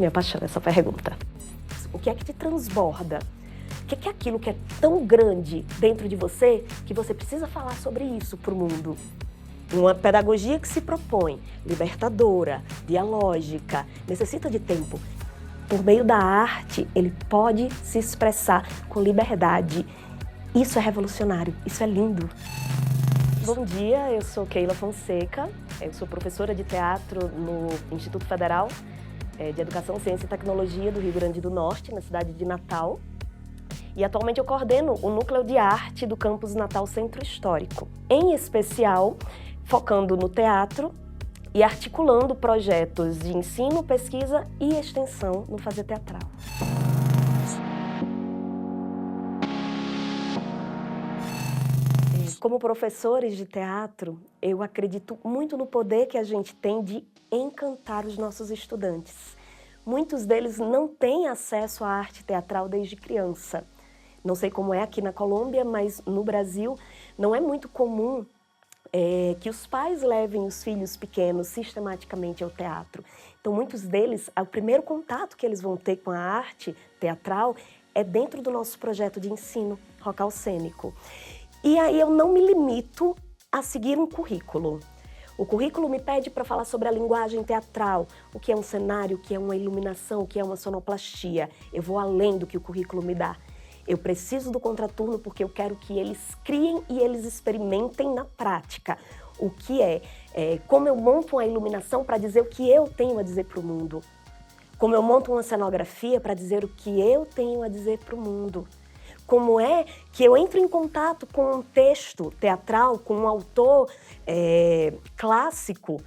Me apaixona essa pergunta. O que é que te transborda? O que é aquilo que é tão grande dentro de você que você precisa falar sobre isso para o mundo? Uma pedagogia que se propõe, libertadora, dialógica, necessita de tempo. Por meio da arte, ele pode se expressar com liberdade. Isso é revolucionário, isso é lindo. Bom dia, eu sou Keila Fonseca, eu sou professora de teatro no Instituto Federal de Educação, Ciência e Tecnologia do Rio Grande do Norte, na cidade de Natal. E atualmente eu coordeno o Núcleo de Arte do Campus Natal Centro Histórico, em especial focando no teatro e articulando projetos de ensino, pesquisa e extensão no fazer teatral. Como professores de teatro, eu acredito muito no poder que a gente tem de encantar os nossos estudantes. Muitos deles não têm acesso à arte teatral desde criança. Não sei como é aqui na Colômbia, mas no Brasil não é muito comum que os pais levem os filhos pequenos sistematicamente ao teatro. Então, muitos deles, o primeiro contato que eles vão ter com a arte teatral é dentro do nosso projeto de ensino Rocal Cênico. E aí eu não me limito a seguir um currículo. O currículo me pede para falar sobre a linguagem teatral, o que é um cenário, o que é uma iluminação, o que é uma sonoplastia. Eu vou além do que o currículo me dá. Eu preciso do contraturno porque eu quero que eles criem e eles experimentem na prática. O que como eu monto uma iluminação para dizer o que eu tenho a dizer para o mundo. Como eu monto uma cenografia para dizer o que eu tenho a dizer para o mundo. Como é que eu entro em contato com um texto teatral, com um autor clássico.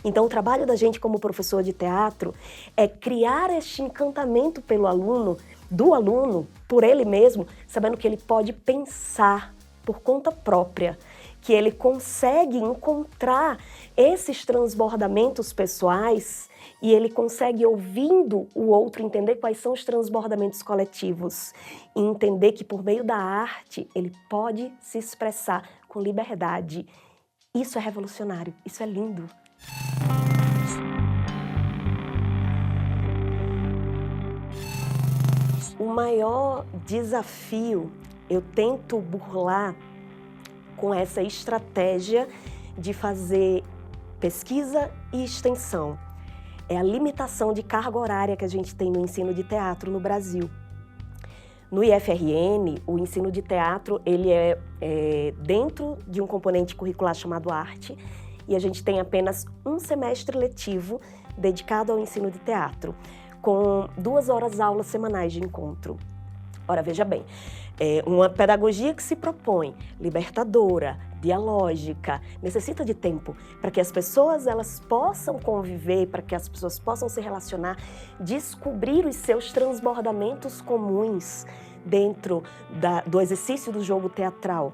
Então, o trabalho da gente como professor de teatro é criar este encantamento pelo aluno, do aluno, por ele mesmo, sabendo que ele pode pensar por conta própria, que ele consegue encontrar esses transbordamentos pessoais e ele consegue, ouvindo o outro, entender quais são os transbordamentos coletivos e entender que, por meio da arte, ele pode se expressar com liberdade. Isso é revolucionário, isso é lindo. O maior desafio eu tento burlar com essa estratégia de fazer pesquisa e extensão. É a limitação de carga horária que a gente tem no ensino de teatro no Brasil. No IFRN, o ensino de teatro ele é dentro de um componente curricular chamado arte e a gente tem apenas um semestre letivo dedicado ao ensino de teatro, com 2 horas aulas semanais de encontro. Ora, veja bem, uma pedagogia que se propõe, libertadora, dialógica, necessita de tempo para que as pessoas elas possam conviver, para que as pessoas possam se relacionar, descobrir os seus transbordamentos comuns dentro do exercício do jogo teatral.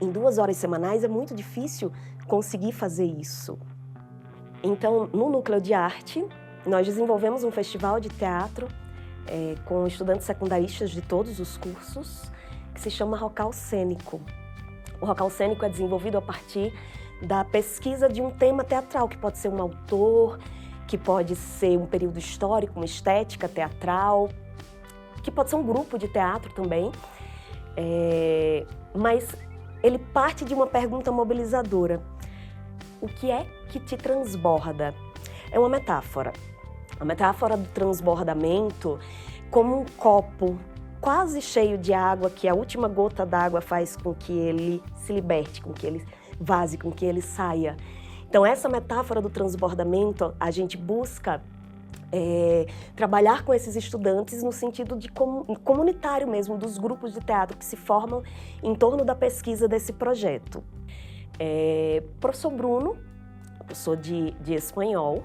Em 2 horas semanais é muito difícil conseguir fazer isso. Então, no Núcleo de Arte, nós desenvolvemos um festival de teatro com estudantes secundaristas de todos os cursos, que se chama Rocal Cênico. O Rocal Cênico é desenvolvido a partir da pesquisa de um tema teatral, que pode ser um autor, que pode ser um período histórico, uma estética teatral, que pode ser um grupo de teatro também, mas ele parte de uma pergunta mobilizadora. O que é que te transborda? É uma metáfora. A metáfora do transbordamento como um copo quase cheio de água, que a última gota d'água faz com que ele se liberte, com que ele vaze, com que ele saia. Então, essa metáfora do transbordamento, a gente busca trabalhar com esses estudantes no sentido de comunitário mesmo, dos grupos de teatro que se formam em torno da pesquisa desse projeto. Professor Bruno, professor de espanhol,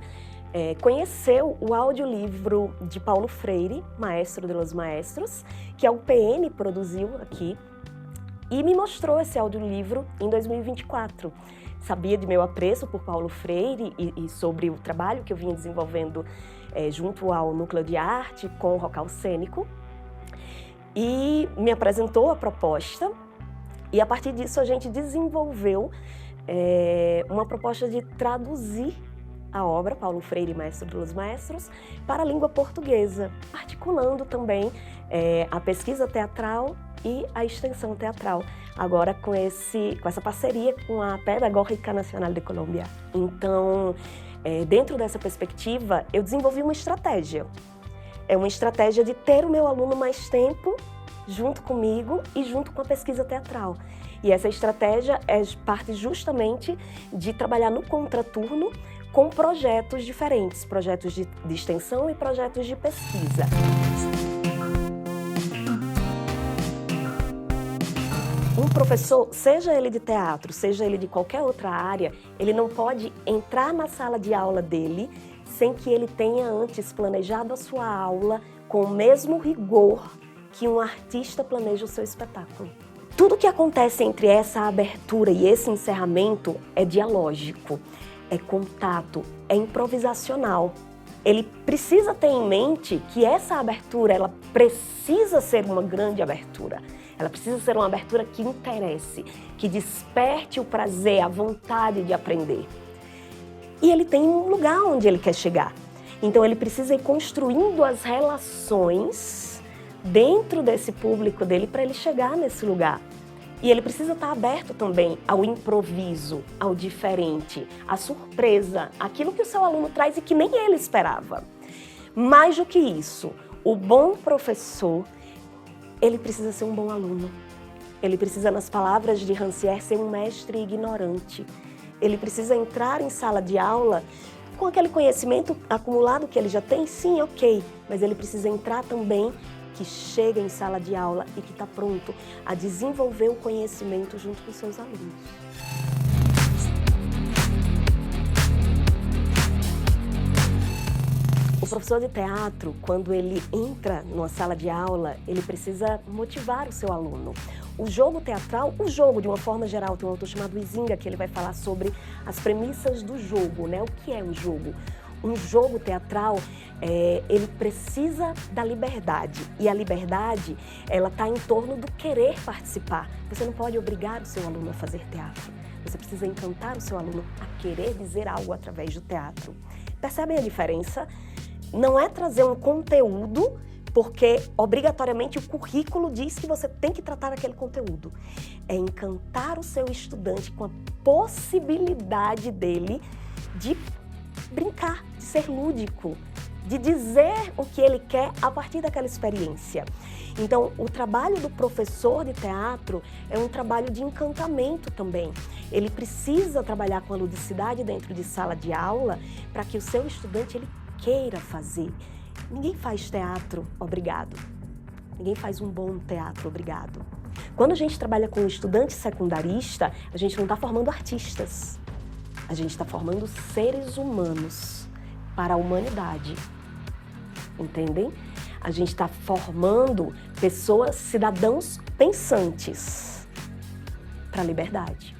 conheceu o audiolivro de Paulo Freire, Maestro de los Maestros, que a UPN produziu aqui, e me mostrou esse audiolivro em 2024. Sabia de meu apreço por Paulo Freire e sobre o trabalho que eu vinha desenvolvendo junto ao Núcleo de Arte com o Rocal Cênico, e me apresentou a proposta, e a partir disso a gente desenvolveu uma proposta de traduzir a obra Paulo Freire, Mestre dos Maestros, para a língua portuguesa, articulando também a pesquisa teatral e a extensão teatral, agora com essa parceria com a Pedagógica Nacional de Colômbia. Então, dentro dessa perspectiva, eu desenvolvi uma estratégia. É uma estratégia de ter o meu aluno mais tempo junto comigo e junto com a pesquisa teatral. E essa estratégia parte justamente de trabalhar no contraturno com projetos diferentes, projetos de extensão e projetos de pesquisa. Um professor, seja ele de teatro, seja ele de qualquer outra área, ele não pode entrar na sala de aula dele sem que ele tenha antes planejado a sua aula com o mesmo rigor que um artista planeja o seu espetáculo. Tudo que acontece entre essa abertura e esse encerramento é dialógico, é contato, é improvisacional. Ele precisa ter em mente que essa abertura, ela precisa ser uma grande abertura. Ela precisa ser uma abertura que interesse, que desperte o prazer, a vontade de aprender. E ele tem um lugar onde ele quer chegar. Então ele precisa ir construindo as relações dentro desse público dele para ele chegar nesse lugar. E ele precisa estar aberto também ao improviso, ao diferente, à surpresa, aquilo que o seu aluno traz e que nem ele esperava. Mais do que isso, o bom professor, ele precisa ser um bom aluno. Ele precisa, nas palavras de Rancière, ser um mestre ignorante. Ele precisa entrar em sala de aula com aquele conhecimento acumulado que ele já tem, sim, ok, mas ele precisa entrar também que chega em sala de aula e que está pronto a desenvolver o conhecimento junto com seus alunos. O professor de teatro, quando ele entra numa sala de aula, ele precisa motivar o seu aluno. O jogo teatral, o jogo de uma forma geral, tem um autor chamado Huizinga que ele vai falar sobre as premissas do jogo, né? O que é o jogo? Um jogo teatral, ele precisa da liberdade. E a liberdade, ela está em torno do querer participar. Você não pode obrigar o seu aluno a fazer teatro. Você precisa encantar o seu aluno a querer dizer algo através do teatro. Percebem a diferença? Não é trazer um conteúdo, porque obrigatoriamente o currículo diz que você tem que tratar aquele conteúdo. É encantar o seu estudante com a possibilidade dele de brincar, de ser lúdico, de dizer o que ele quer a partir daquela experiência. Então, o trabalho do professor de teatro é um trabalho de encantamento também. Ele precisa trabalhar com a ludicidade dentro de sala de aula para que o seu estudante ele queira fazer. Ninguém faz teatro obrigado. Ninguém faz um bom teatro obrigado. Quando a gente trabalha com um estudante secundarista, a gente não está formando artistas. A gente está formando seres humanos para a humanidade. Entendem? A gente está formando pessoas, cidadãos pensantes para a liberdade.